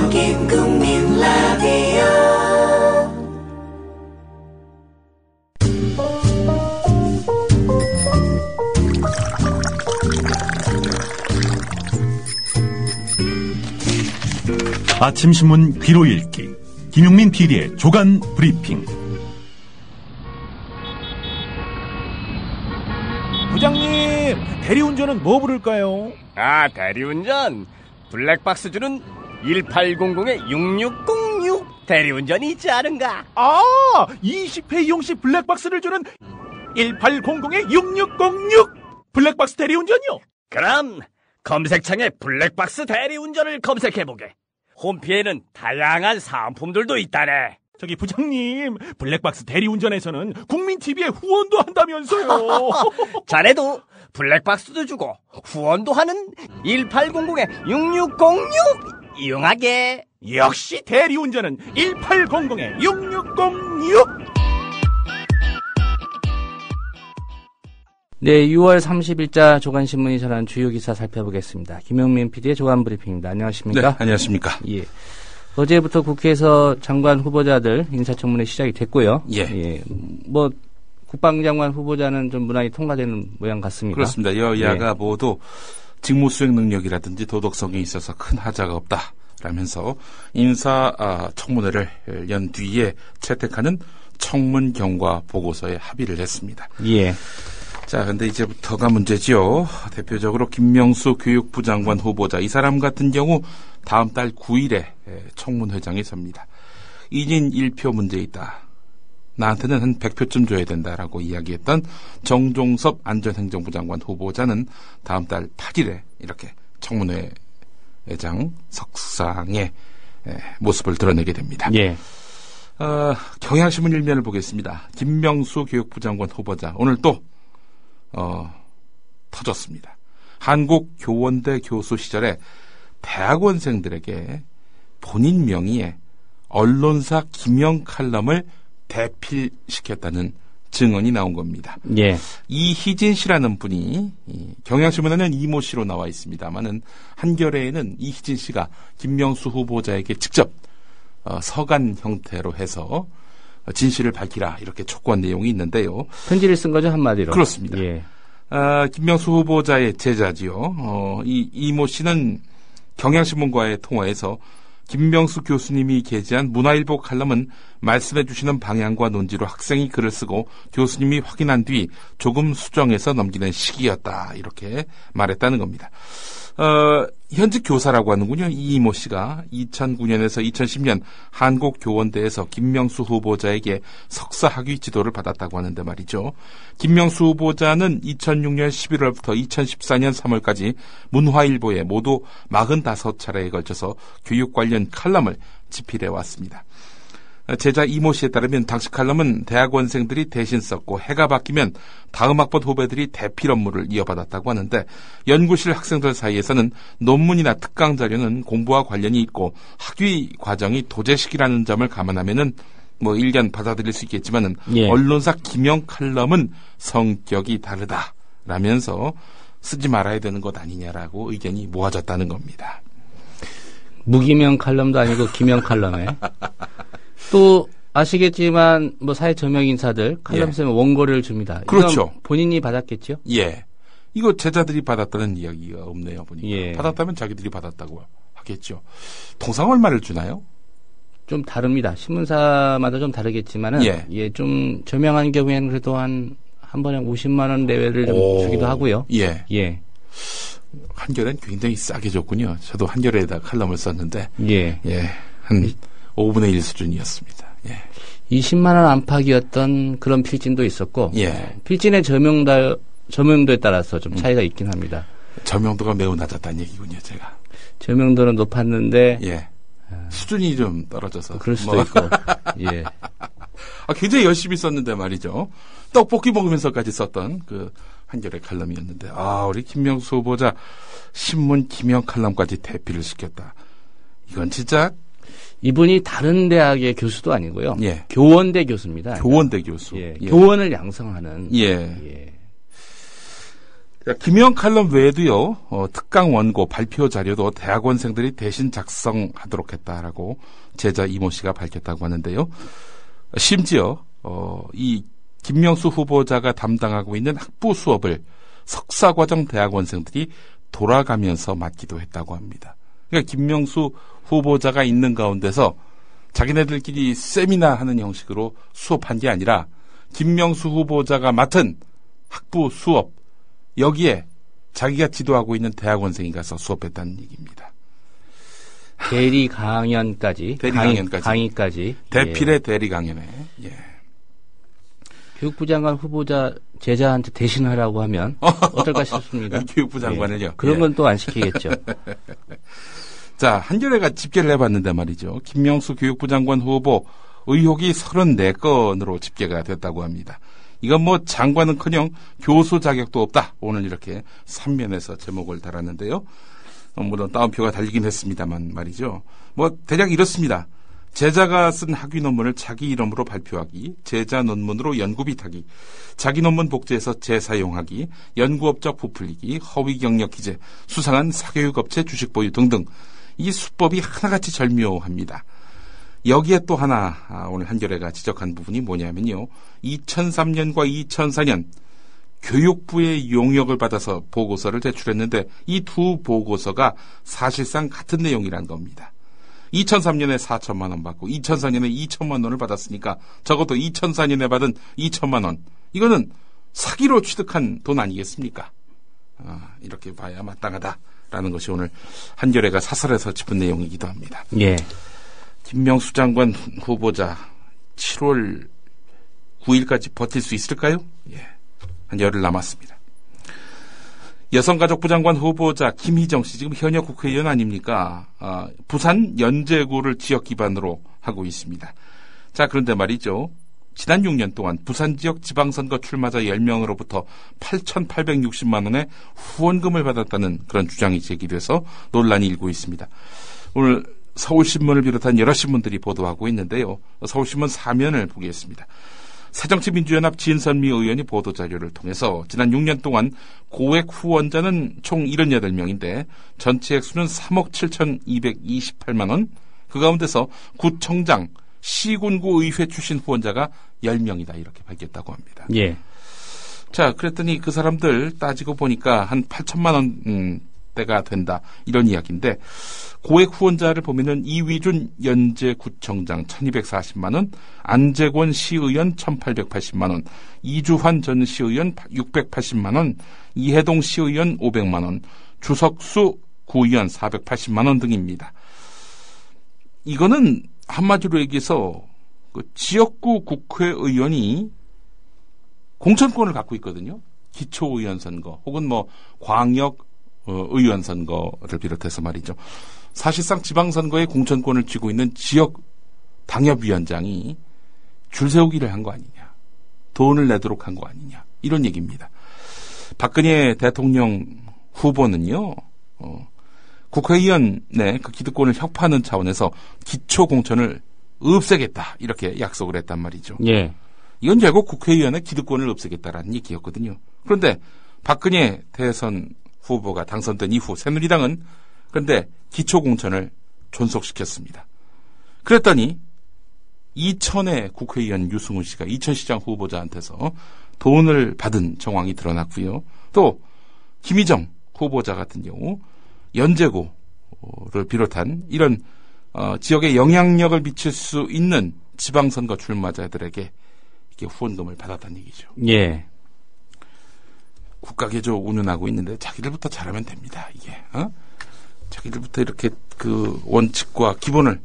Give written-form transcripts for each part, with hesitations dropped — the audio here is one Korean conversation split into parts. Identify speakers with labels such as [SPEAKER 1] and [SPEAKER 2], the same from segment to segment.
[SPEAKER 1] 여긴 국민 라디오.
[SPEAKER 2] 아침 신문 귀로 읽기 김용민 PD의 조간 브리핑.
[SPEAKER 3] 부장님, 대리운전은 뭐 부를까요?
[SPEAKER 4] 대리운전 블랙박스 주는 1800-6606 대리운전이 있지 않은가?
[SPEAKER 3] 20회 이용시 블랙박스를 주는 1800-6606 블랙박스 대리운전이요?
[SPEAKER 4] 그럼 검색창에 블랙박스 대리운전을 검색해보게. 홈피에는 다양한 상품들도 있다네.
[SPEAKER 3] 저기 부장님, 블랙박스 대리운전에서는 국민TV에 후원도 한다면서요.
[SPEAKER 4] 자네도 블랙박스도 주고 후원도 하는 1800-6606 이용하게.
[SPEAKER 3] 역시 대리운전은 1800-6606.
[SPEAKER 5] 네, 6월 30일자 조간신문이 전한 주요 기사 살펴보겠습니다. 김용민 PD의 조간브리핑입니다. 안녕하십니까?
[SPEAKER 6] 네, 안녕하십니까?
[SPEAKER 5] 예. 어제부터 국회에서 장관 후보자들 인사청문회 시작이 됐고요.
[SPEAKER 6] 예.
[SPEAKER 5] 뭐 국방장관 후보자는 좀 무난히 통과되는 모양 같습니다.
[SPEAKER 6] 그렇습니다. 여야가 모두 직무 수행 능력이라든지 도덕성에 있어서 큰 하자가 없다라면서 인사 청문회를 연 뒤에 채택하는 청문 경과 보고서에 합의를 했습니다.
[SPEAKER 5] 예.
[SPEAKER 6] 자, 근데 이제부터가 문제지요. 대표적으로 김명수 교육부 장관 후보자, 이 사람 같은 경우 다음 달 9일에 청문회장에 섭니다. 2진 1표 문제 있다. 나한테는 한 100표쯤 줘야 된다라고 이야기했던 정종섭 안전행정부 장관 후보자는 다음 달 8일에 이렇게 청문회장 석상의 모습을 드러내게 됩니다.
[SPEAKER 5] 예.
[SPEAKER 6] 경향신문 일면을 보겠습니다. 김명수 교육부 장관 후보자 오늘 또 터졌습니다. 한국교원대 교수 시절에 대학원생들에게 본인 명의의 언론사 기명 칼럼을 대필시켰다는 증언이 나온 겁니다.
[SPEAKER 5] 예.
[SPEAKER 6] 이희진 씨라는 분이 경향신문에는 이모 씨로 나와 있습니다만은 한겨레에는 이희진 씨가 김명수 후보자에게 직접 서간 형태로 해서 진실을 밝히라 이렇게 촉구한 내용이 있는데요.
[SPEAKER 5] 편지를 쓴 거죠, 한마디로.
[SPEAKER 6] 그렇습니다.
[SPEAKER 5] 예.
[SPEAKER 6] 김명수 후보자의 제자지요. 이모 씨는 경향신문과의 통화에서 김명수 교수님이 게재한 문화일보 칼럼은 말씀해 주시는 방향과 논지로 학생이 글을 쓰고 교수님이 확인한 뒤 조금 수정해서 넘기는 시기였다 이렇게 말했다는 겁니다. 현직 교사라고 하는군요. 이모 씨가 2009년에서 2010년 한국교원대에서 김명수 후보자에게 석사 학위 지도를 받았다고 하는데 말이죠. 김명수 후보자는 2006년 11월부터 2014년 3월까지 문화일보에 모두 45차례에 걸쳐서 교육 관련 칼럼을 집필해 왔습니다. 제자 이모 씨에 따르면 당시 칼럼은 대학원생들이 대신 썼고 해가 바뀌면 다음 학번 후배들이 대필 업무를 이어받았다고 하는데 연구실 학생들 사이에서는 논문이나 특강 자료는 공부와 관련이 있고 학위 과정이 도제식이라는 점을 감안하면은 뭐 일견 받아들일 수 있겠지만은
[SPEAKER 5] 예.
[SPEAKER 6] 언론사 기명 칼럼은 성격이 다르다라면서 쓰지 말아야 되는 것 아니냐라고 의견이 모아졌다는 겁니다.
[SPEAKER 5] 무기명 칼럼도 아니고 기명 칼럼에. 또 아시겠지만 뭐 사회 저명 인사들 칼럼 쓰면 원고료를 줍니다.
[SPEAKER 6] 그렇죠.
[SPEAKER 5] 본인이 받았겠죠?
[SPEAKER 6] 예. 이거 제자들이 받았다는 이야기가 없네요, 보니까.
[SPEAKER 5] 예.
[SPEAKER 6] 받았다면 자기들이 받았다고 하겠죠. 통상 얼마를 주나요?
[SPEAKER 5] 좀 다릅니다. 신문사마다 좀 다르겠지만은 예, 좀 저명한 경우에는 그래도 한 번에 50만 원 내외를 좀 주기도 하고요.
[SPEAKER 6] 예.
[SPEAKER 5] 예.
[SPEAKER 6] 한겨레는 굉장히 싸게 줬군요. 저도 한겨레에다 칼럼을 썼는데
[SPEAKER 5] 예.
[SPEAKER 6] 한 5분의 1 수준이었습니다. 예.
[SPEAKER 5] 20만 원 안팎이었던 그런 필진도 있었고
[SPEAKER 6] 예.
[SPEAKER 5] 필진의 저명도에 따라서 좀 차이가 있긴 합니다.
[SPEAKER 6] 저명도가 매우 낮았다는 얘기군요, 제가.
[SPEAKER 5] 저명도는 높았는데
[SPEAKER 6] 예. 수준이 좀 떨어져서.
[SPEAKER 5] 그럴 수도 있고. 예.
[SPEAKER 6] 굉장히 열심히 썼는데 말이죠. 떡볶이 먹으면서까지 썼던 그 한겨레 칼럼이었는데 우리 김명수 후보자 신문 기명 칼럼까지 대필을 시켰다. 이건 진짜
[SPEAKER 5] 이분이 다른 대학의 교수도 아니고요.
[SPEAKER 6] 예.
[SPEAKER 5] 교원대 교수입니다.
[SPEAKER 6] 교원대 교수.
[SPEAKER 5] 예.
[SPEAKER 6] 예.
[SPEAKER 5] 교원을 양성하는.
[SPEAKER 6] 예.
[SPEAKER 5] 예.
[SPEAKER 6] 김영 칼럼 외에도요, 특강 원고 발표 자료도 대학원생들이 대신 작성하도록 했다라고 제자 이모 씨가 밝혔다고 하는데요. 심지어, 이 김명수 후보자가 담당하고 있는 학부 수업을 석사과정 대학원생들이 돌아가면서 맡기도 했다고 합니다. 그러니까 김명수 후보자가 있는 가운데서 자기네들끼리 세미나 하는 형식으로 수업한 게 아니라 김명수 후보자가 맡은 학부 수업, 여기에 자기가 지도하고 있는 대학원생이 가서 수업했다는 얘기입니다.
[SPEAKER 5] 대리 강연까지. 강의까지.
[SPEAKER 6] 대필의
[SPEAKER 5] 예.
[SPEAKER 6] 대리 강연에. 예.
[SPEAKER 5] 교육부 장관 후보자 제자한테 대신하라고 하면 어떨까 싶습니다.
[SPEAKER 6] 교육부 장관을요.
[SPEAKER 5] 예. 그런 건 또 안 시키겠죠.
[SPEAKER 6] 자, 한겨레가 집계를 해봤는데 말이죠. 김명수 교육부 장관 후보 의혹이 34건으로 집계가 됐다고 합니다. 이건 뭐 장관은커녕 교수 자격도 없다. 오늘 이렇게 3면에서 제목을 달았는데요. 물론 따옴표가 달리긴 했습니다만 말이죠. 뭐 대략 이렇습니다. 제자가 쓴 학위 논문을 자기 이름으로 발표하기, 제자 논문으로 연구비타기, 자기 논문 복제해서 재사용하기, 연구업적 부풀리기, 허위 경력 기재, 수상한 사교육업체 주식 보유 등등 이 수법이 하나같이 절묘합니다. 여기에 또 하나 오늘 한겨레가 지적한 부분이 뭐냐면요. 2003년과 2004년 교육부의 용역을 받아서 보고서를 제출했는데 이 두 보고서가 사실상 같은 내용이란 겁니다. 2003년에 4천만 원 받고 2004년에 2천만 원을 받았으니까 적어도 2004년에 받은 2천만 원. 이거는 사기로 취득한 돈 아니겠습니까? 이렇게 봐야 마땅하다라는 것이 오늘 한겨레가 사설에서 짚은 내용이기도 합니다.
[SPEAKER 5] 예.
[SPEAKER 6] 김명수 장관 후보자 7월 9일까지 버틸 수 있을까요? 예. 한 열흘 남았습니다. 여성가족부 장관 후보자 김희정 씨 지금 현역 국회의원 아닙니까? 부산 연제구를 지역 기반으로 하고 있습니다. 자, 그런데 말이죠. 지난 6년 동안 부산 지역 지방선거 출마자 10명으로부터 8,860만 원의 후원금을 받았다는 그런 주장이 제기돼서 논란이 일고 있습니다. 오늘 서울신문을 비롯한 여러 신문들이 보도하고 있는데요. 서울신문 4면을 보겠습니다. 새정치민주연합 진선미 의원이 보도자료를 통해서 지난 6년 동안 고액 후원자는 총 78명인데 전체 액수는 3억 7,228만 원, 그 가운데서 구청장, 시군구 의회 출신 후원자가 10명이다 이렇게 밝혔다고 합니다.
[SPEAKER 5] 예.
[SPEAKER 6] 자, 그랬더니 그 사람들 따지고 보니까 한 8천만 원대가 된다 이런 이야기인데 고액 후원자를 보면은 이위준 연제구청장 1,240만 원, 안재권 시의원 1,880만 원, 이주환 전 시의원 680만 원, 이해동 시의원 500만 원, 주석수 구의원 480만 원 등입니다. 이거는 한마디로 얘기해서 그 지역구 국회의원이 공천권을 갖고 있거든요. 기초의원 선거 혹은 뭐 광역 의원 선거를 비롯해서 말이죠. 사실상 지방선거에 공천권을 쥐고 있는 지역 당협위원장이 줄 세우기를 한 거 아니냐. 돈을 내도록 한 거 아니냐. 이런 얘기입니다. 박근혜 대통령 후보는요. 국회의원의 그 기득권을 혁파하는 차원에서 기초공천을 없애겠다. 이렇게 약속을 했단 말이죠.
[SPEAKER 5] 예.
[SPEAKER 6] 이건 결국 국회의원의 기득권을 없애겠다라는 얘기였거든요. 그런데 박근혜 대선 후보가 당선된 이후 새누리당은 그런데 기초공천을 존속시켰습니다. 그랬더니 이천의 국회의원 유승훈 씨가 이천시장 후보자한테서 돈을 받은 정황이 드러났고요. 또 김희정 후보자 같은 경우 연제구를 비롯한 이런 지역에 영향력을 미칠 수 있는 지방선거 출마자들에게 이렇게 후원금을 받았다는 얘기죠.
[SPEAKER 5] 예.
[SPEAKER 6] 국가개조 운운하고 있는데 자기들부터 잘하면 됩니다. 이게 자기들부터 이렇게 그 원칙과 기본을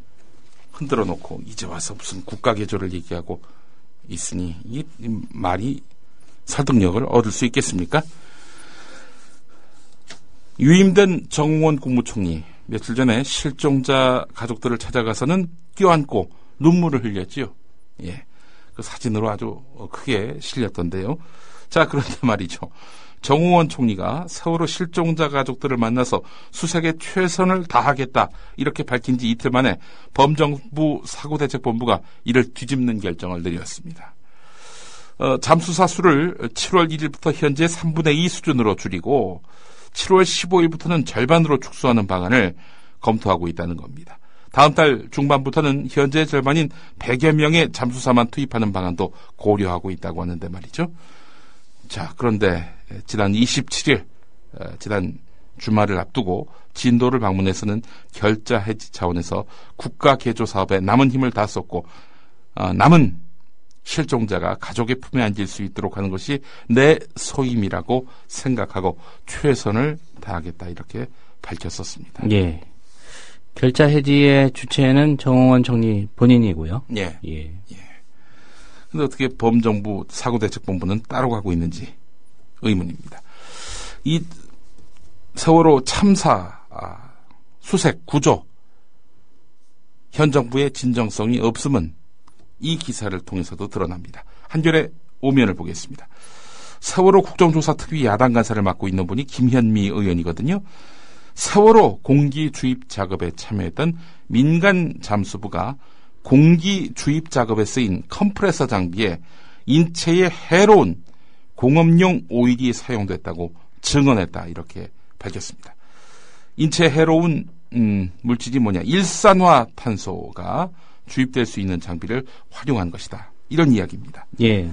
[SPEAKER 6] 흔들어 놓고 이제 와서 무슨 국가개조를 얘기하고 있으니 이 말이 설득력을 얻을 수 있겠습니까? 유임된 정홍원 국무총리 며칠 전에 실종자 가족들을 찾아가서는 껴안고 눈물을 흘렸지요. 예, 그 사진으로 아주 크게 실렸던데요. 자, 그런데 말이죠. 정홍원 총리가 세월호 실종자 가족들을 만나서 수색에 최선을 다하겠다 이렇게 밝힌 지 이틀 만에 범정부 사고대책본부가 이를 뒤집는 결정을 내렸습니다. 잠수사 수를 7월 1일부터 현재 3분의 2 수준으로 줄이고 7월 15일부터는 절반으로 축소하는 방안을 검토하고 있다는 겁니다. 다음 달 중반부터는 현재 절반인 100여 명의 잠수사만 투입하는 방안도 고려하고 있다고 하는데 말이죠. 자, 그런데 지난 27일 지난 주말을 앞두고 진도를 방문해서는 결자 해지 차원에서 국가 개조 사업에 남은 힘을 다 쏟고 남은 실종자가 가족의 품에 안길 수 있도록 하는 것이 내 소임이라고 생각하고 최선을 다하겠다 이렇게 밝혔었습니다.
[SPEAKER 5] 예. 결자 해지의 주체는 정홍원 총리 본인이고요.
[SPEAKER 6] 예.
[SPEAKER 5] 예.
[SPEAKER 6] 근데 어떻게 범정부 사고대책본부는 따로 가고 있는지 의문입니다. 이 세월호 참사 수색 구조 현 정부의 진정성이 없음은 이 기사를 통해서도 드러납니다. 한겨레 오면을 보겠습니다. 세월호 국정조사특위 야당 간사를 맡고 있는 분이 김현미 의원이거든요. 세월호 공기 주입 작업에 참여했던 민간 잠수부가 공기 주입 작업에 쓰인 컴프레서 장비에 인체에 해로운 공업용 오일이 사용됐다고 증언했다 이렇게 밝혔습니다. 인체에 해로운 물질이 뭐냐? 일산화탄소가 주입될 수 있는 장비를 활용한 것이다. 이런 이야기입니다.
[SPEAKER 5] 예.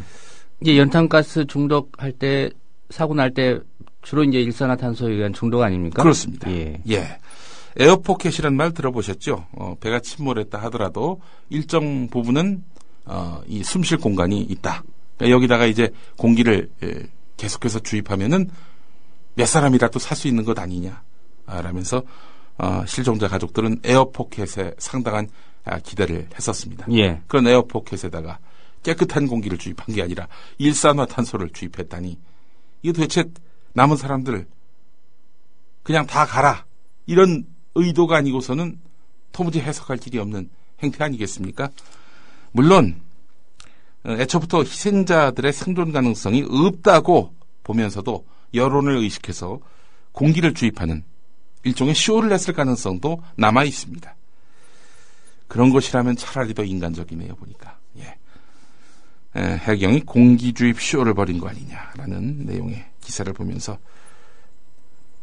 [SPEAKER 5] 이제 연탄가스 중독할 때 사고 날 때 주로 이제 일산화탄소에 의한 중독 아닙니까?
[SPEAKER 6] 그렇습니다.
[SPEAKER 5] 예.
[SPEAKER 6] 에어포켓이라는 말 들어보셨죠? 배가 침몰했다 하더라도 일정 부분은 이 숨쉴 공간이 있다. 그러니까 여기다가 이제 공기를 계속해서 주입하면은 몇 사람이라도 살 수 있는 것 아니냐 라면서 실종자 가족들은 에어포켓에 상당한 기대를 했었습니다.
[SPEAKER 5] 예.
[SPEAKER 6] 그런 에어포켓에다가 깨끗한 공기를 주입한 게 아니라 일산화탄소를 주입했다니 이게 도대체 남은 사람들 그냥 다 가라 이런 의도가 아니고서는 도무지 해석할 길이 없는 행태 아니겠습니까? 물론 애초부터 희생자들의 생존 가능성이 없다고 보면서도 여론을 의식해서 공기를 주입하는 일종의 쇼를 했을 가능성도 남아 있습니다. 그런 것이라면 차라리 더 인간적이네요, 보니까. 해경이 공기 주입 쇼를 벌인 거 아니냐라는 내용의 기사를 보면서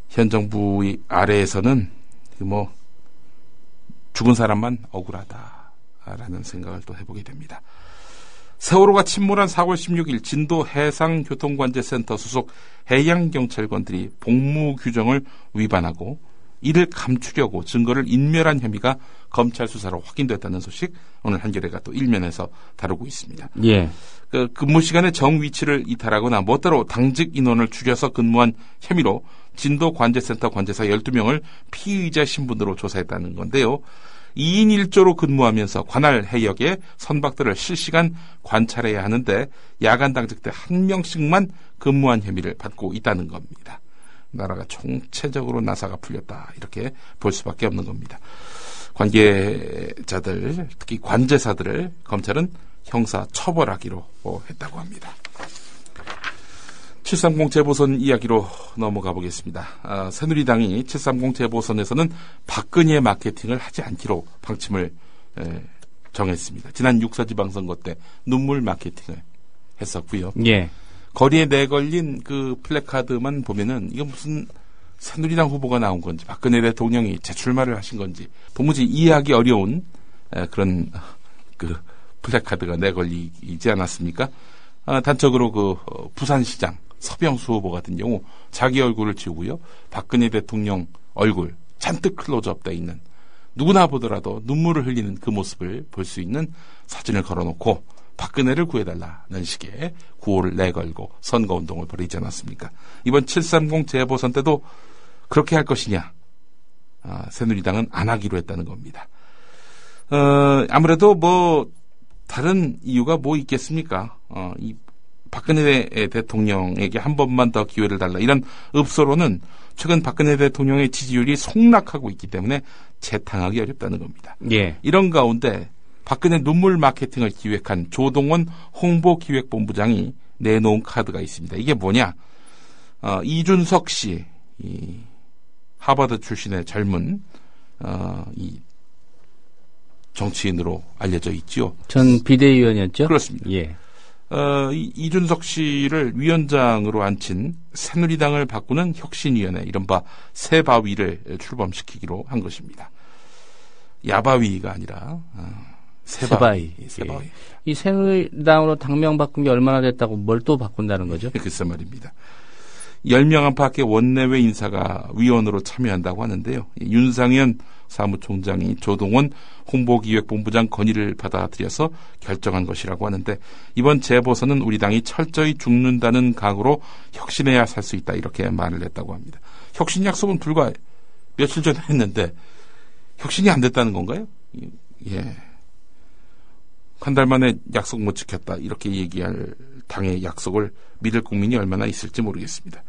[SPEAKER 6] 현 정부의 아래에서는 죽은 사람만 억울하다라는 생각을 또 해보게 됩니다. 세월호가 침몰한 4월 16일 진도 해상교통관제센터 소속 해양경찰관들이 복무 규정을 위반하고 이를 감추려고 증거를 인멸한 혐의가 검찰 수사로 확인됐다는 소식 오늘 한겨레가 또 일면에서 다루고 있습니다.
[SPEAKER 5] 예.
[SPEAKER 6] 근무 시간의 정 위치를 이탈하거나 멋대로 당직 인원을 줄여서 근무한 혐의로 진도 관제센터 관제사 12명을 피의자 신분으로 조사했다는 건데요. 2인 1조로 근무하면서 관할 해역의 선박들을 실시간 관찰해야 하는데 야간 당직 때 1명씩만 근무한 혐의를 받고 있다는 겁니다. 나라가 총체적으로 나사가 풀렸다 이렇게 볼 수밖에 없는 겁니다. 관계자들 특히 관제사들을 검찰은 형사 처벌하기로 했다고 합니다. 730 재보선 이야기로 넘어가 보겠습니다. 새누리당이 730 재보선에서는 박근혜 마케팅을 하지 않기로 방침을 정했습니다. 지난 6사 지방선거 때 눈물 마케팅을 했었고요.
[SPEAKER 5] 예.
[SPEAKER 6] 거리에 내걸린 그 플래카드만 보면은 이거 무슨 새누리당 후보가 나온 건지 박근혜 대통령이 재출마를 하신 건지 도무지 이해하기 어려운 그런 그 플래카드가 내걸리지 않았습니까? 단적으로 부산시장 서병수 후보 같은 경우 자기 얼굴을 지우고요. 박근혜 대통령 얼굴 잔뜩 클로즈업돼 있는 누구나 보더라도 눈물을 흘리는 그 모습을 볼 수 있는 사진을 걸어놓고 박근혜를 구해달라는 식의 구호를 내걸고 선거운동을 벌이지 않았습니까? 이번 730 재보선 때도 그렇게 할 것이냐? 새누리당은 안 하기로 했다는 겁니다. 아무래도 다른 이유가 뭐 있겠습니까? 이 박근혜 대통령에게 한 번만 더 기회를 달라. 이런 읍소로는 최근 박근혜 대통령의 지지율이 속락하고 있기 때문에 재탕하기 어렵다는 겁니다.
[SPEAKER 5] 예.
[SPEAKER 6] 이런 가운데 박근혜 눈물 마케팅을 기획한 조동원 홍보기획본부장이 내놓은 카드가 있습니다. 이게 뭐냐? 이준석 씨, 이 하버드 출신의 젊은 이 정치인으로 알려져 있지요.
[SPEAKER 5] 전 비대위원이었죠?
[SPEAKER 6] 그렇습니다.
[SPEAKER 5] 예.
[SPEAKER 6] 이준석 씨를 위원장으로 앉힌 새누리당을 바꾸는 혁신위원회, 이른바 새바위를 출범시키기로 한 것입니다. 야바위가 아니라 새바위.
[SPEAKER 5] 예. 이 새누리당으로 당명 바꾼 게 얼마나 됐다고 뭘 또 바꾼다는 거죠?
[SPEAKER 6] 글쎄 말입니다. 10명 안팎의 원내외 인사가 위원으로 참여한다고 하는데요. 윤상현 사무총장이 조동원 홍보기획본부장 건의를 받아들여서 결정한 것이라고 하는데, 이번 재보선은 우리 당이 철저히 죽는다는 각오로 혁신해야 살 수 있다, 이렇게 말을 했다고 합니다. 혁신 약속은 불과 며칠 전에 했는데 혁신이 안 됐다는 건가요? 예. 한 달 만에 약속 못 지켰다, 이렇게 얘기할 당의 약속을 믿을 국민이 얼마나 있을지 모르겠습니다.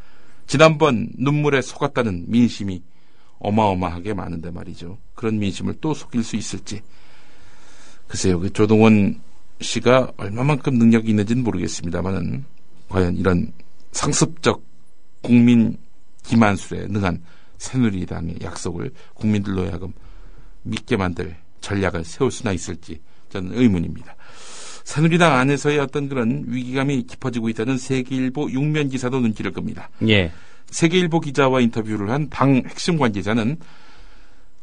[SPEAKER 6] 지난번 눈물에 속았다는 민심이 어마어마하게 많은데 말이죠. 그런 민심을 또 속일 수 있을지. 글쎄요, 조동원 씨가 얼마만큼 능력이 있는지는 모르겠습니다만은, 과연 이런 상습적 국민 기만술에 능한 새누리당의 약속을 국민들로 하여금 믿게 만들 전략을 세울 수나 있을지 저는 의문입니다. 새누리당 안에서의 어떤 그런 위기감이 깊어지고 있다는 세계일보 6면 기사도 눈길을 끕니다.
[SPEAKER 5] 예.
[SPEAKER 6] 세계일보 기자와 인터뷰를 한 당 핵심 관계자는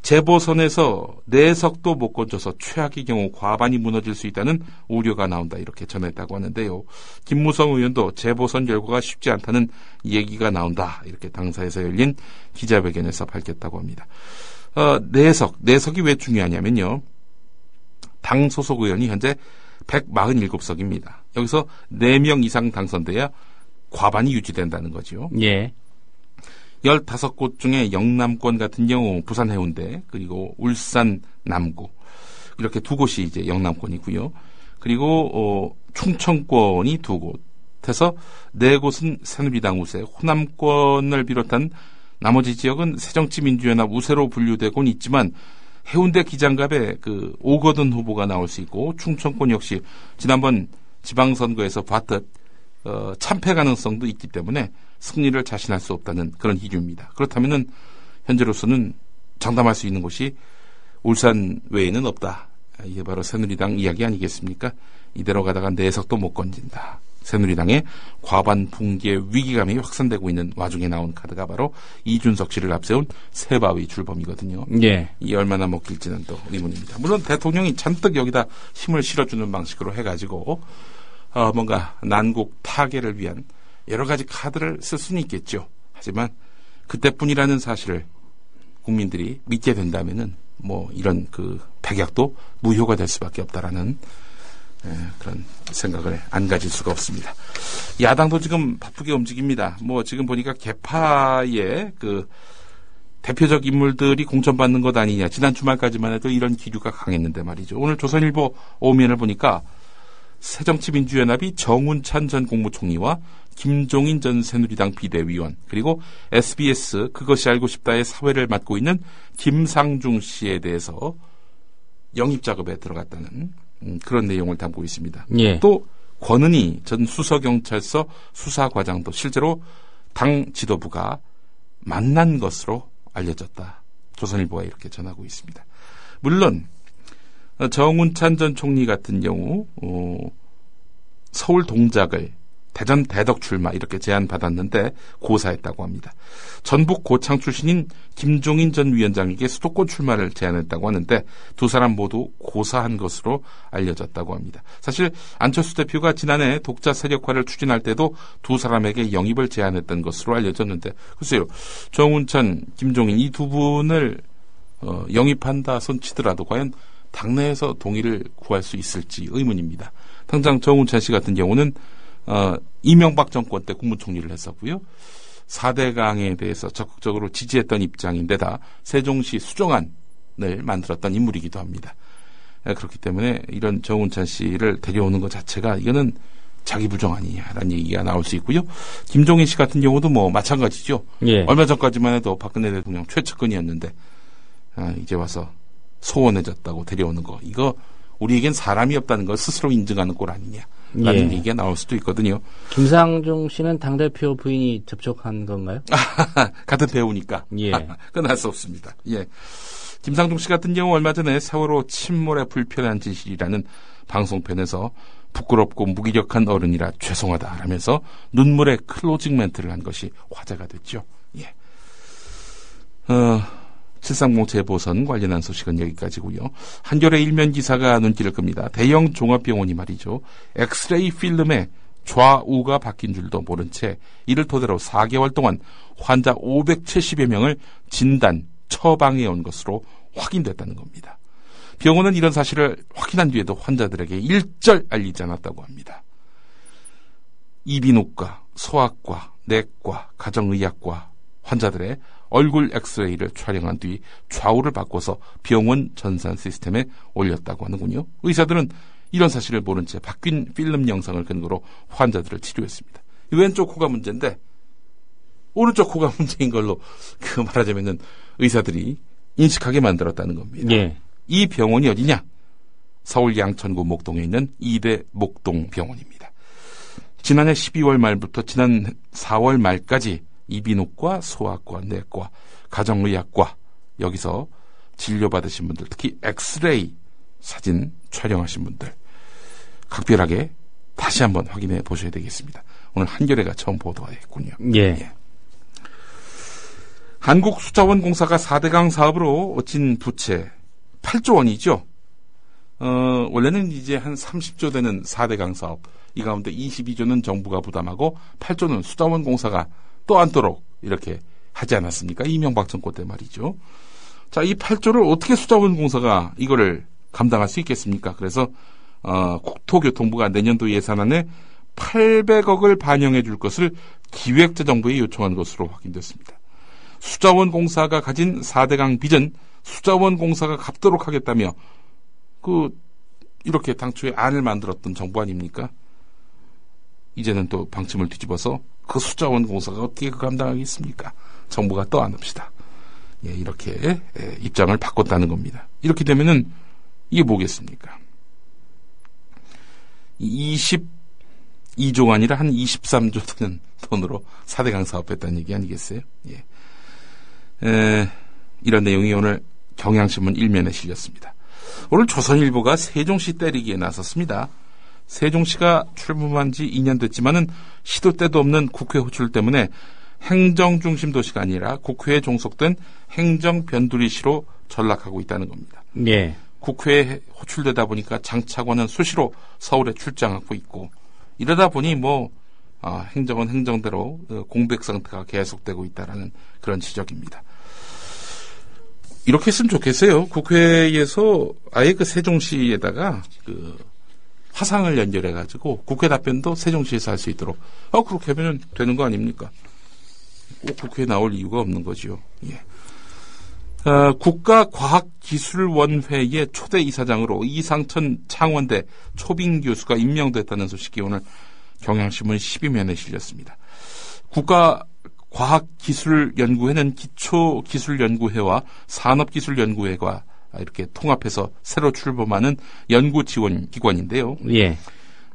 [SPEAKER 6] 재보선에서 내석도 못 건져서 최악의 경우 과반이 무너질 수 있다는 우려가 나온다, 이렇게 전했다고 하는데요. 김무성 의원도 재보선 결과가 쉽지 않다는 얘기가 나온다, 이렇게 당사에서 열린 기자회견에서 밝혔다고 합니다. 내석이 왜 중요하냐면요. 당 소속 의원이 현재 147석입니다. 여기서 4명 이상 당선돼야 과반이 유지된다는 거죠.
[SPEAKER 5] 예.
[SPEAKER 6] 15곳 중에 영남권 같은 경우 부산 해운대, 그리고 울산 남구, 이렇게 2곳이 이제 영남권이고요. 그리고 충청권이 2곳 해서 4곳은 새누리당 우세, 호남권을 비롯한 나머지 지역은 새정치민주연합 우세로 분류되곤 있지만, 해운대 기장갑에 오거돈 후보가 나올 수 있고, 충청권 역시 지난번 지방선거에서 봤듯 참패 가능성도 있기 때문에 승리를 자신할 수 없다는 그런 기류입니다. 그렇다면은 현재로서는 장담할 수 있는 곳이 울산 외에는 없다. 이게 바로 새누리당 이야기 아니겠습니까? 이대로 가다가 내석도 못 건진다. 새누리당의 과반 붕괴 위기감이 확산되고 있는 와중에 나온 카드가 바로 이준석 씨를 앞세운 새바위 출범이거든요.
[SPEAKER 5] 예.
[SPEAKER 6] 이 얼마나 먹힐지는 또 의문입니다. 물론 대통령이 잔뜩 여기다 힘을 실어주는 방식으로 해가지고 뭔가 난국 타개를 위한 여러 가지 카드를 쓸 수는 있겠죠. 하지만 그때뿐이라는 사실을 국민들이 믿게 된다면은 이런 백약도 무효가 될 수밖에 없다라는 그런 생각을 안 가질 수가 없습니다. 야당도 지금 바쁘게 움직입니다. 지금 보니까 개파의 대표적 인물들이 공천받는 것 아니냐. 지난 주말까지만 해도 이런 기류가 강했는데 말이죠. 오늘 조선일보 오면을 보니까 새정치민주연합이 정운찬 전 국무총리와 김종인 전 새누리당 비대위원, 그리고 SBS 그것이 알고 싶다의 사회를 맡고 있는 김상중 씨에 대해서 영입작업에 들어갔다는 그런 내용을 담고 있습니다.
[SPEAKER 5] 예.
[SPEAKER 6] 또 권은희 전 수서경찰서 수사과장도 실제로 당 지도부가 만난 것으로 알려졌다. 조선일보가 이렇게 전하고 있습니다. 물론 정운찬 전 총리 같은 경우 서울 동작을 대전 대덕 출마 이렇게 제안받았는데 고사했다고 합니다. 전북 고창 출신인 김종인 전 위원장에게 수도권 출마를 제안했다고 하는데 두 사람 모두 고사한 것으로 알려졌다고 합니다. 사실 안철수 대표가 지난해 독자 세력화를 추진할 때도 두 사람에게 영입을 제안했던 것으로 알려졌는데, 글쎄요, 정운찬, 김종인 이 두 분을 영입한다 손치더라도 과연 당내에서 동의를 구할 수 있을지 의문입니다. 당장 정운찬 씨 같은 경우는 이명박 정권 때 국무총리를 했었고요. 4대강에 대해서 적극적으로 지지했던 입장인데다 세종시 수정안을 만들었던 인물이기도 합니다. 그렇기 때문에 이런 정운찬 씨를 데려오는 것 자체가 이거는 자기 부정 아니냐라는 얘기가 나올 수 있고요. 김종인 씨 같은 경우도 마찬가지죠.
[SPEAKER 5] 예.
[SPEAKER 6] 얼마 전까지만 해도 박근혜 대통령 최측근이었는데 이제 와서 소원해졌다고 데려오는 거, 이거 우리에겐 사람이 없다는 걸 스스로 인증하는 꼴 아니냐라는 얘기가 나올 수도 있거든요.
[SPEAKER 5] 김상중 씨는 당대표 부인이 접촉한 건가요?
[SPEAKER 6] 같은 배우니까.
[SPEAKER 5] 예.
[SPEAKER 6] 그건 알 수 없습니다. 예. 김상중 씨 같은 경우 얼마 전에 세월호 침몰의 불편한 진실이라는 방송편에서 부끄럽고 무기력한 어른이라 죄송하다 라면서 눈물의 클로징 멘트를 한 것이 화제가 됐죠. 예. 730 재보선 관련한 소식은 여기까지고요. 한겨레 일면 기사가 눈길을 끕니다. 대형 종합병원이 말이죠. 엑스레이 필름에 좌우가 바뀐 줄도 모른 채 이를 토대로 4개월 동안 환자 570여 명을 진단, 처방해 온 것으로 확인됐다는 겁니다. 병원은 이런 사실을 확인한 뒤에도 환자들에게 일절 알리지 않았다고 합니다. 이비인후과, 소아과, 내과, 가정의학과 환자들의 얼굴 엑스레이를 촬영한 뒤 좌우를 바꿔서 병원 전산 시스템에 올렸다고 하는군요. 의사들은 이런 사실을 모른 채 바뀐 필름 영상을 근거로 환자들을 치료했습니다. 왼쪽 코가 문제인데 오른쪽 코가 문제인 걸로 말하자면은 의사들이 인식하게 만들었다는 겁니다.
[SPEAKER 5] 예.
[SPEAKER 6] 이 병원이 어디냐? 서울 양천구 목동에 있는 이대 목동병원입니다. 지난해 12월 말부터 지난 4월 말까지 이비인후과, 소아과, 내과, 가정의학과 여기서 진료받으신 분들, 특히 엑스레이 사진 촬영하신 분들 각별하게 다시 한번 확인해 보셔야 되겠습니다. 오늘 한겨레가 처음 보도했군요.
[SPEAKER 5] 예.
[SPEAKER 6] 예. 한국수자원공사가 4대강 사업으로 진 부채 8조 원이죠. 원래는 이제 한 30조 되는 4대강 사업. 이 가운데 22조는 정부가 부담하고 8조는 수자원공사가 또 안도록 이렇게 하지 않았습니까? 이명박 정권 때 말이죠. 자, 이 8조를 어떻게 수자원공사가 이거를 감당할 수 있겠습니까? 그래서 국토교통부가 내년도 예산안에 800억을 반영해 줄 것을 기획재정부에 요청한 것으로 확인됐습니다. 수자원공사가 가진 4대강 비전 수자원공사가 갚도록 하겠다며 이렇게 당초에 안을 만들었던 정부 아닙니까? 이제는 또 방침을 뒤집어서 그 수자원공사가 어떻게 감당하겠습니까? 정부가 또 안 합시다. 예, 이렇게 입장을 바꿨다는 겁니다. 이렇게 되면은 이게 뭐겠습니까? 22조가 아니라 한 23조 되는 돈으로 4대강 사업했다는 얘기 아니겠어요? 예. 이런 내용이 오늘 경향신문 1면에 실렸습니다. 오늘 조선일보가 세종시 때리기에 나섰습니다. 세종시가 출범한 지 2년 됐지만은 시도 때도 없는 국회 호출 때문에 행정중심 도시가 아니라 국회에 종속된 행정변두리시로 전락하고 있다는 겁니다.
[SPEAKER 5] 예.
[SPEAKER 6] 국회에 호출되다 보니까 장차관은 수시로 서울에 출장하고 있고 이러다 보니 행정은 행정대로 공백 상태가 계속되고 있다라는 그런 지적입니다. 이렇게 했으면 좋겠어요. 국회에서 아예 세종시에다가 화상을 연결해가지고 국회 답변도 세종시에서 할 수 있도록. 그렇게 하면 되는 거 아닙니까? 꼭 국회에 나올 이유가 없는 거지요. 예. 국가과학기술원회의 초대 이사장으로 이상천 창원대 초빙 교수가 임명됐다는 소식이 오늘 경향신문 12면에 실렸습니다. 국가과학기술연구회는 기초기술연구회와 산업기술연구회가 이렇게 통합해서 새로 출범하는 연구지원기관인데요.
[SPEAKER 5] 예.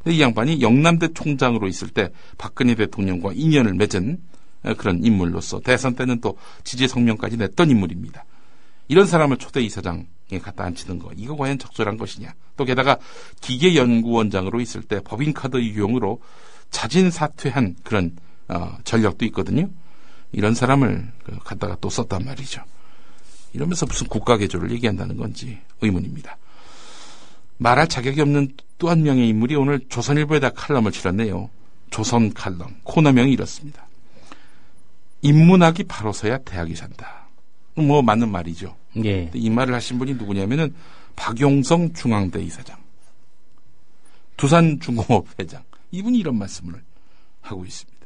[SPEAKER 6] 근데 이 양반이 영남대 총장으로 있을 때 박근혜 대통령과 인연을 맺은 그런 인물로서 대선 때는 또 지지 성명까지 냈던 인물입니다. 이런 사람을 초대 이사장에 갖다 앉히는 거, 이거 과연 적절한 것이냐. 또 게다가 기계연구원장으로 있을 때 법인카드 유용으로 자진 사퇴한 그런 전력도 있거든요. 이런 사람을 갖다가 또 썼단 말이죠. 이러면서 무슨 국가개조를 얘기한다는 건지 의문입니다. 말할 자격이 없는 또 한 명의 인물이 오늘 조선일보에다 칼럼을 실었네요. 조선 칼럼. 코너명이 이렇습니다. 인문학이 바로서야 대학이 산다. 맞는 말이죠.
[SPEAKER 5] 예.
[SPEAKER 6] 이 말을 하신 분이 누구냐면은 박용성 중앙대 이사장, 두산중공업 회장. 이분이 이런 말씀을 하고 있습니다.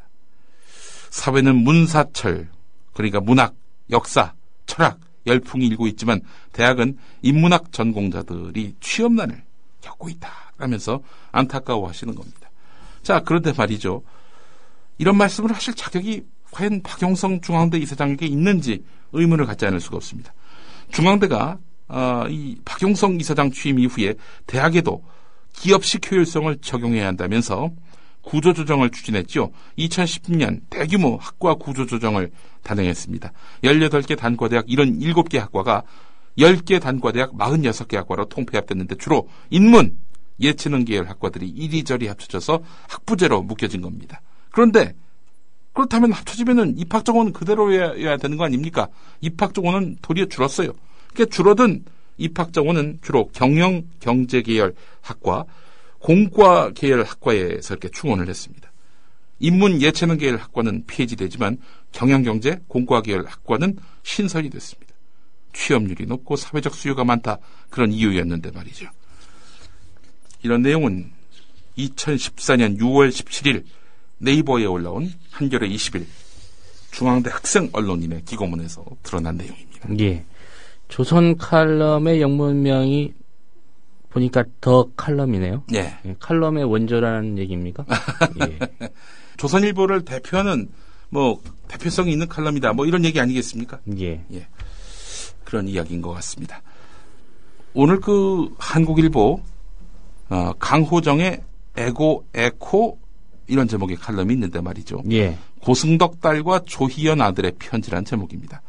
[SPEAKER 6] 사회는 문사철, 그러니까 문학, 역사, 철학, 열풍이 일고 있지만 대학은 인문학 전공자들이 취업난을 겪고 있다 라면서 안타까워하시는 겁니다. 자, 그런데 말이죠. 이런 말씀을 하실 자격이 과연 박용성 중앙대 이사장에게 있는지 의문을 갖지 않을 수가 없습니다. 중앙대가 이 박용성 이사장 취임 이후에 대학에도 기업식 효율성을 적용해야 한다면서 구조조정을 추진했죠. 2010년 대규모 학과 구조조정을 단행했습니다. 18개 단과대학 77개 학과가 10개 단과대학 46개 학과로 통폐합됐는데 주로 인문, 예체능 계열 학과들이 이리저리 합쳐져서 학부제로 묶여진 겁니다. 그런데 그렇다면 합쳐지면은 입학 정원은 그대로여야 되는 거 아닙니까? 입학 정원은 도리어 줄었어요. 그러니까 줄어든 입학 정원은 주로 경영, 경제 계열 학과, 공과 계열 학과에서 이렇게 충원을 했습니다. 인문, 예체능 계열 학과는 폐지되지만 경영, 경제, 공과 계열 학과는 신설이 됐습니다. 취업률이 높고 사회적 수요가 많다, 그런 이유였는데 말이죠. 이런 내용은 2014년 6월 17일 네이버에 올라온 한겨레 20일 중앙대 학생 언론인의 기고문에서 드러난 내용입니다.
[SPEAKER 5] 예. 조선 칼럼의 영문명이 보니까 더 칼럼이네요.
[SPEAKER 6] 예.
[SPEAKER 5] 예, 칼럼의 원조라는 얘기입니까? 예.
[SPEAKER 6] 조선일보를 대표하는 대표성이 있는 칼럼이다, 이런 얘기 아니겠습니까?
[SPEAKER 5] 예.
[SPEAKER 6] 예. 그런 이야기인 것 같습니다. 오늘 한국일보 강호정의 에고 에코 이런 제목의 칼럼이 있는데 말이죠.
[SPEAKER 5] 예.
[SPEAKER 2] 고승덕 딸과 조희연 아들의 편지란 제목입니다.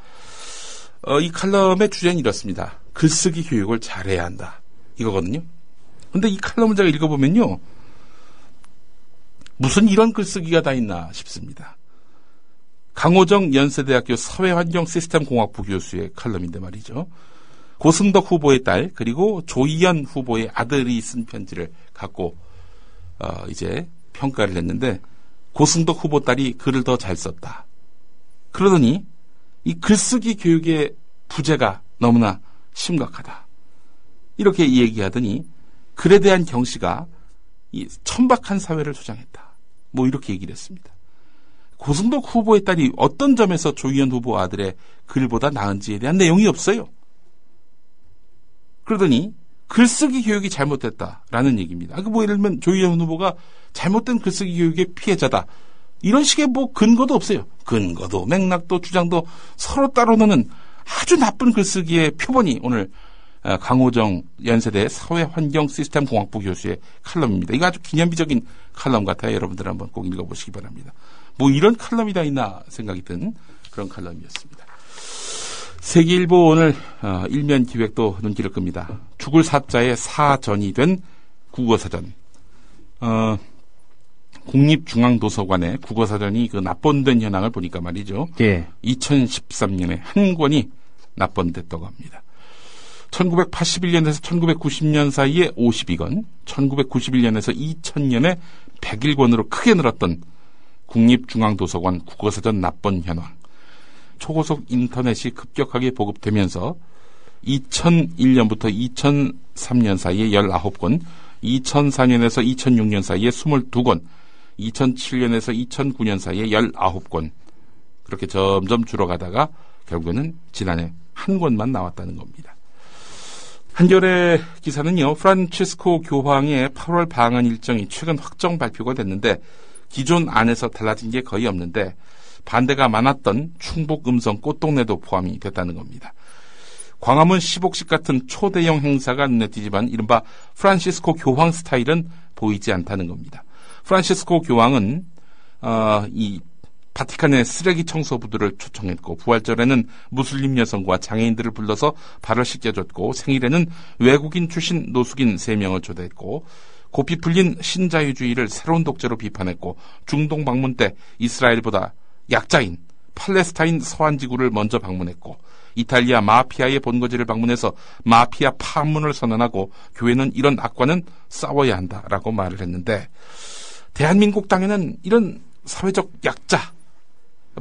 [SPEAKER 2] 이 칼럼의 주제는 이렇습니다. 글쓰기 교육을 잘해야 한다. 이거거든요. 근데 이 칼럼을 제가 읽어보면요. 무슨 이런 글쓰기가 다 있나 싶습니다. 강호정 연세대학교 사회환경시스템공학부 교수의 칼럼인데 말이죠. 고승덕 후보의 딸 그리고 조희연 후보의 아들이 쓴 편지를 갖고 이제 평가를 했는데 고승덕 후보 딸이 글을 더 잘 썼다. 그러더니 이 글쓰기 교육의 부재가 너무나 심각하다. 이렇게 얘기하더니 글에 대한 경시가 이 천박한 사회를 조장했다. 이렇게 얘기를 했습니다. 고승덕 후보의 딸이 어떤 점에서 조희연 후보 아들의 글보다 나은지에 대한 내용이 없어요. 그러더니 글쓰기 교육이 잘못됐다라는 얘기입니다. 예를 들면 조희연 후보가 잘못된 글쓰기 교육의 피해자다. 이런 식의 근거도 없어요. 근거도 맥락도 주장도 서로 따로노는 아주 나쁜 글쓰기의 표본이 오늘 강호정 연세대 사회환경시스템공학부 교수의 칼럼입니다. 이거 아주 기념비적인 칼럼 같아요. 여러분들 한번 꼭 읽어보시기 바랍니다. 이런 칼럼이 다 있나 생각이 든 그런 칼럼이었습니다. 세계일보 오늘 일면 기획도 눈길을 끕니다. 죽을 사자의 사전이 된 국어사전. 국립중앙도서관의 국어사전이 납본된 현황을 보니까 말이죠.
[SPEAKER 5] 예.
[SPEAKER 2] 2013년에 한 권이 납본됐다고 합니다. 1981년에서 1990년 사이에 52권, 1991년에서 2000년에 101권으로 크게 늘었던 국립중앙도서관 국어사전 납본 현황. 초고속 인터넷이 급격하게 보급되면서 2001년부터 2003년 사이에 19권, 2004년에서 2006년 사이에 22권, 2007년에서 2009년 사이에 19권, 그렇게 점점 줄어가다가 결국에는 지난해 한 권만 나왔다는 겁니다. 한겨레 기사는요, 프란치스코 교황의 8월 방한 일정이 최근 확정 발표가 됐는데 기존 안에서 달라진 게 거의 없는데 반대가 많았던 충북 음성 꽃동네도 포함이 됐다는 겁니다. 광화문 시복식 같은 초대형 행사가 눈에 띄지만 이른바 프란시스코 교황 스타일은 보이지 않다는 겁니다. 프란시스코 교황은 이 바티칸의 쓰레기 청소부들을 초청했고 부활절에는 무슬림 여성과 장애인들을 불러서 발을 씻겨줬고 생일에는 외국인 출신 노숙인 3명을 초대했고 고삐 풀린 신자유주의를 새로운 독재로 비판했고 중동 방문 때 이스라엘보다 약자인 팔레스타인 서안지구를 먼저 방문했고 이탈리아 마피아의 본거지를 방문해서 마피아 파문을 선언하고 교회는 이런 악과는 싸워야 한다라고 말을 했는데 대한민국 땅에는 이런 사회적 약자,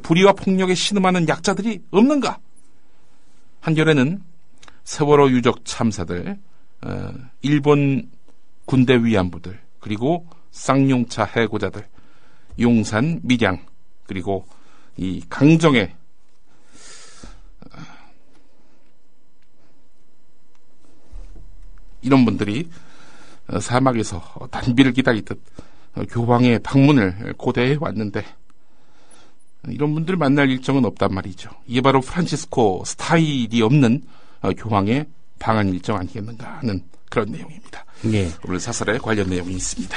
[SPEAKER 2] 불의와 폭력에 신음하는 약자들이 없는가? 한겨레는 세월호 유적 참사들, 일본 군대 위안부들, 그리고 쌍용차 해고자들, 용산, 밀양, 그리고 이 강정의 이런 분들이 사막에서 단비를 기다리듯 교황의 방문을 고대해 왔는데 이런 분들 만날 일정은 없단 말이죠. 이게 바로 프란치스코 스타일이 없는 교황의 방한 일정 아니겠는가 하는 그런 내용입니다.
[SPEAKER 5] 예.
[SPEAKER 2] 오늘 사설에 관련 내용이 있습니다.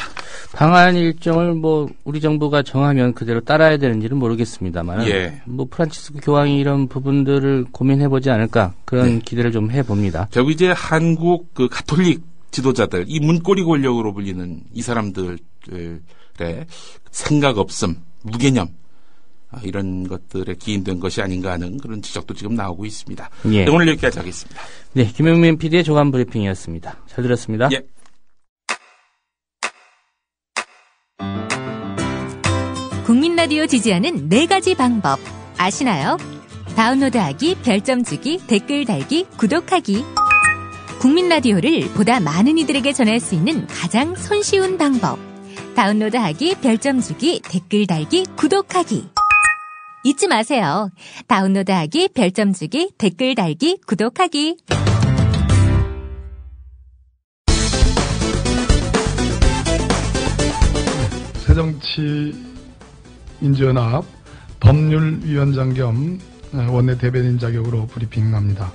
[SPEAKER 5] 방한 일정을 우리 정부가 정하면 그대로 따라야 되는지는 모르겠습니다만,
[SPEAKER 2] 예.
[SPEAKER 5] 프란치스코 교황이 이런 부분들을 고민해보지 않을까 그런 기대를 좀 해봅니다.
[SPEAKER 2] 결국 이제 한국 가톨릭 지도자들, 이 문고리 권력으로 불리는 이 사람들의 생각 없음, 무개념, 이런 것들에 기인된 것이 아닌가 하는 그런 지적도 지금 나오고 있습니다.
[SPEAKER 5] 예.
[SPEAKER 2] 네, 오늘 여기까지 하겠습니다.
[SPEAKER 5] 네, 김용민 PD의 조간 브리핑이었습니다. 잘 들었습니다.
[SPEAKER 2] 예.
[SPEAKER 7] 국민 라디오 지지하는 4가지 방법 아시나요? 다운로드하기, 별점 주기, 댓글 달기, 구독하기. 국민 라디오를 보다 많은 이들에게 전할 수 있는 가장 손쉬운 방법. 다운로드하기, 별점 주기, 댓글 달기, 구독하기. 잊지 마세요. 다운로드하기, 별점 주기, 댓글 달기, 구독하기.
[SPEAKER 8] 새정치민주연합 법률위원장 겸 원내 대변인 자격으로 브리핑합니다.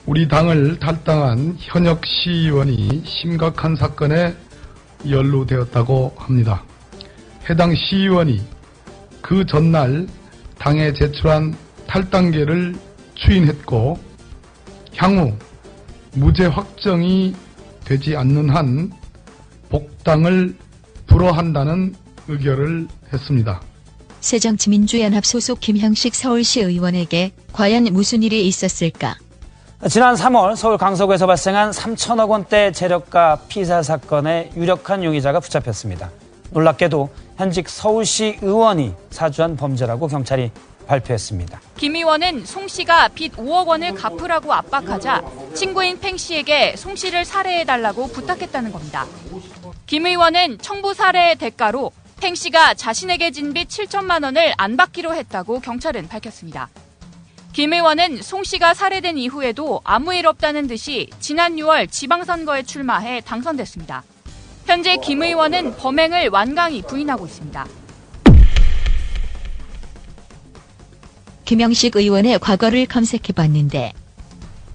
[SPEAKER 8] 우리 당을 탈당한 현역 시의원이 심각한 사건에 연루되었다고 합니다. 해당 시의원이 그 전날 당에 제출한 탈당계를 추인했고 향후 무죄 확정이 되지 않는 한 복당을 불허한다는 의결을 했습니다.
[SPEAKER 9] 새정치민주연합 소속 김형식 서울시 의원에게 과연 무슨 일이 있었을까?
[SPEAKER 10] 지난 3월 서울 강서구에서 발생한 3천억 원대 재력가 피살 사건의 유력한 용의자가 붙잡혔습니다. 놀랍게도 현직 서울시 의원이 사주한 범죄라고 경찰이 발표했습니다.
[SPEAKER 11] 김 의원은 송 씨가 빚 5억 원을 갚으라고 압박하자 친구인 팽 씨에게 송 씨를 살해해달라고 부탁했다는 겁니다. 김 의원은 청부 살해의 대가로 팽 씨가 자신에게 진 빚 7천만 원을 안 받기로 했다고 경찰은 밝혔습니다. 김 의원은 송 씨가 살해된 이후에도 아무 일 없다는 듯이 지난 6월 지방선거에 출마해 당선됐습니다. 현재 김 의원은 범행을 완강히 부인하고 있습니다.
[SPEAKER 9] 김형식 의원의 과거를 검색해봤는데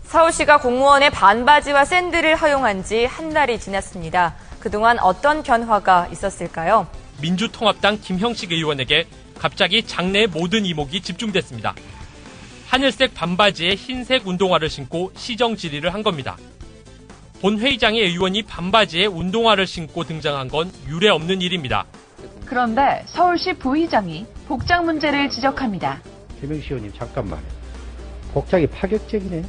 [SPEAKER 12] 서울시가 공무원의 반바지와 샌들을 허용한 지 한 달이 지났습니다. 그동안 어떤 변화가 있었을까요?
[SPEAKER 13] 민주통합당 김형식 의원에게 갑자기 장내의 모든 이목이 집중됐습니다. 하늘색 반바지에 흰색 운동화를 신고 시정 질의를 한 겁니다. 본 회의장에 의원이 반바지에 운동화를 신고 등장한 건 유례 없는 일입니다.
[SPEAKER 14] 그런데 서울시 부의장이 복장 문제를 지적합니다.
[SPEAKER 15] 김형식 의원님 잠깐만. 복장이 파격적이네.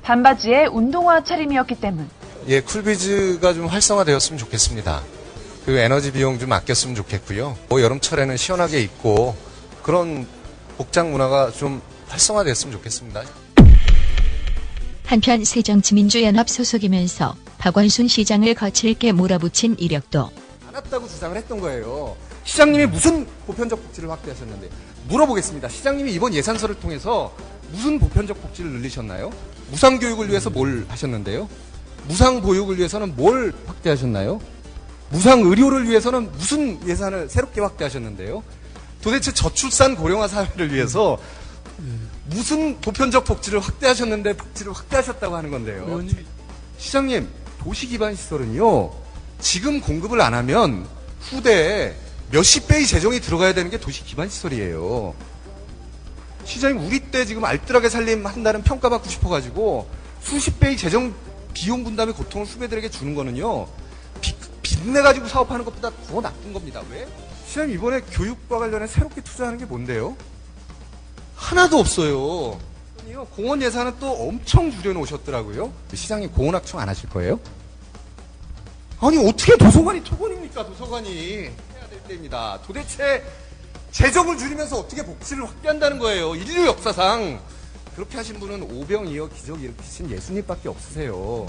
[SPEAKER 14] 반바지에 운동화 차림이었기 때문.
[SPEAKER 16] 예, 쿨비즈가 좀 활성화되었으면 좋겠습니다. 그리고 에너지 비용 좀 아꼈으면 좋겠고요. 여름철에는 시원하게 입고 그런 복장 문화가 좀 활성화됐으면 좋겠습니다.
[SPEAKER 9] 한편 새정치민주연합 소속이면서 박원순 시장을 거칠게 몰아붙인 이력도
[SPEAKER 17] 안 왔다고 주장을 했던 거예요. 시장님이 무슨 보편적 복지를 확대하셨는데 물어보겠습니다. 시장님이 이번 예산서를 통해서 무슨 보편적 복지를 늘리셨나요? 무상교육을 위해서 뭘 하셨는데요? 무상보육을 위해서는 뭘 확대하셨나요? 무상의료를 위해서는 무슨 예산을 새롭게 확대하셨는데요? 도대체 저출산 고령화 사회를 위해서 무슨 보편적 복지를 확대하셨는데 복지를 확대하셨다고 하는 건데요. 시장님, 도시기반 시설은요, 지금 공급을 안 하면 후대에 몇십 배의 재정이 들어가야 되는 게 도시기반 시설이에요. 시장님, 우리 때 지금 알뜰하게 살림한다는 평가받고 싶어가지고 수십 배의 재정 비용 분담의 고통을 후배들에게 주는 거는요, 빚내가지고 사업하는 것보다 더 나쁜 겁니다. 왜? 시장님, 이번에 교육과 관련해 새롭게 투자하는 게 뭔데요? 하나도 없어요. 공원 예산은 또 엄청 줄여놓으셨더라고요. 시장님, 공원학총 안 하실 거예요? 아니, 어떻게 도서관이 토건입니까? 도서관이 해야 될 때입니다. 도대체 재정을 줄이면서 어떻게 복지를 확대한다는 거예요. 인류 역사상 그렇게 하신 분은 오병이어 기적 일으키신 예수님밖에 없으세요.